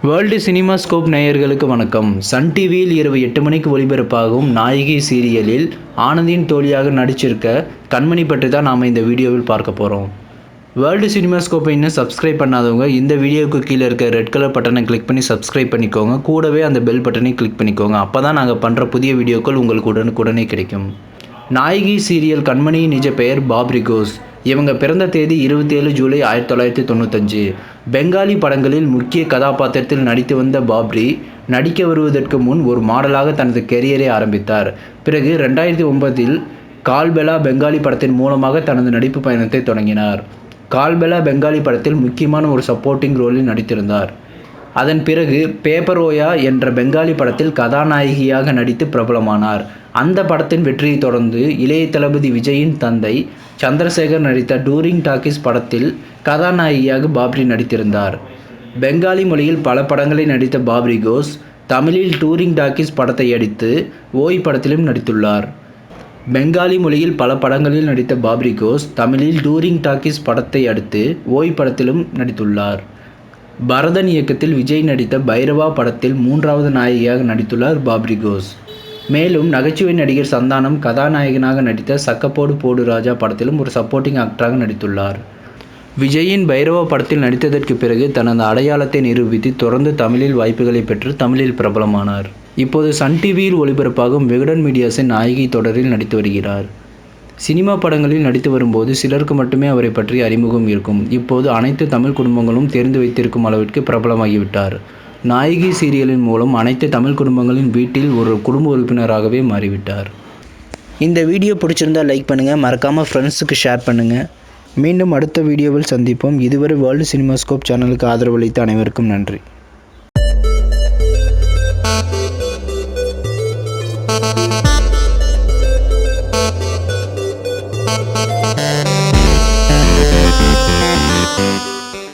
World cinemascope நேயர்களுக்கு வணக்கம். Sun டிவியில் இரவு 8 மணிக்கு ஒளிபரப்பாகும் நாயகி சீரியலில் ஆனந்தியின் தோழியாக நடிச்சிருக்க கண்மணி பற்றி தான் நாம் இந்த வீடியோவில் பார்க்க போகிறோம். வேர்ல்டு சினிமாஸ்கோப்பை இன்னும் சப்ஸ்கிரைப் பண்ணாதவங்க இந்த வீடியோவுக்கு கீழே இருக்க ரெட் கலர் பட்டனை கிளிக் பண்ணி சப்ஸ்கிரைப் பண்ணிக்கோங்க. கூடவே அந்த பெல் பட்டனை கிளிக் பண்ணிக்கோங்க. அப்போ தான் நாங்கள் பண்ணுற புதிய வீடியோக்கள் உங்களுக்கு உடனுக்குடனே கிடைக்கும். நாயகி சீரியல் கண்மணியின் நிஜ பெயர் பாப்ரி கோஸ். இவங்க பிறந்த தேதி 27 ஜூலை 1995. பெங்காலி படங்களில் முக்கிய கதாபாத்திரத்தில் நடித்து வந்த பாப்ரி நடிக்க வருவதற்கு முன் ஒரு மாடலாக தனது கெரியரை ஆரம்பித்தார். பிறகு 2009இல் கால்பெலா பெங்காலி படத்தின் மூலமாக தனது நடிப்பு பயணத்தை தொடங்கினார். கால்பெலா பெங்காலி படத்தில் முக்கியமான ஒரு சப்போர்ட்டிங் ரோலில் நடித்திருந்தார். அதன் பிறகு பேப்பரோயா என்ற பெங்காலி படத்தில் கதாநாயகியாக நடித்து பிரபலமானார். அந்த படத்தின் வெற்றியை தொடர்ந்து இளைய தளபதி விஜயின் தந்தை சந்திரசேகர் நடித்த டூரிங் டாக்கீஸ் படத்தில் கதாநாயகியாக பாப்ரி நடித்திருந்தார். பெங்காலி மொழியில் பல படங்களில் நடித்த பாப்ரி கோஸ் தமிழில் டூரிங் டாக்கீஸ் படத்தை அடுத்து ஓய் படத்திலும் நடித்துள்ளார். பெங்காலி மொழியில் பல படங்களில் நடித்த பாப்ரி கோஸ் தமிழில் டூரிங் டாக்கீஸ் படத்தை அடுத்து ஓய் படத்திலும் நடித்துள்ளார். பரதன் இயக்கத்தில் விஜய் நடித்த பைரவா படத்தில் 3வது நாயகியாக நடித்துள்ளார் பாப்ரி கோஸ். மேலும் நகைச்சுவை நடிகர் சந்தானம் கதாநாயகனாக நடித்த சக்கப்போடு போடு ராஜா படத்திலும் ஒரு சப்போர்ட்டிங் ஆக்டராக நடித்துள்ளார். விஜயின் பைரவா படத்தில் நடித்ததற்கு பிறகு தனது அடையாளத்தை நிரூபித்து தொடர்ந்து தமிழில் வாய்ப்புகளை பெற்று தமிழில் பிரபலமானார். இப்போது சன் டிவியில் ஒளிபரப்பாகும் விகடன் மீடியாஸின் நாயகி தொடரில் நடித்து வருகிறார். சினிமா படங்களில் நடித்து வரும்போது சிலருக்கு மட்டுமே அவரை பற்றி அறிமுகம் இருக்கும். இப்போது அனைத்து தமிழ் குடும்பங்களும் தெரிந்து வைத்திருக்கும் அளவிற்கு பிரபலமாகிவிட்டார். நாயகி சீரியலின் மூலம் அனைத்து தமிழ் குடும்பங்களின் வீட்டில் ஒரு குடும்ப உறுப்பினராகவே மாறிவிட்டார். இந்த வீடியோ பிடிச்சிருந்தால் லைக் பண்ணுங்கள், மறக்காமல் ஃப்ரெண்ட்ஸுக்கு ஷேர் பண்ணுங்கள். மீண்டும் அடுத்த வீடியோவில் சந்திப்போம். இதுவரை வேர்ல்டு சினிமாஸ்கோப் சேனலுக்கு ஆதரவளித்த அனைவருக்கும் நன்றி.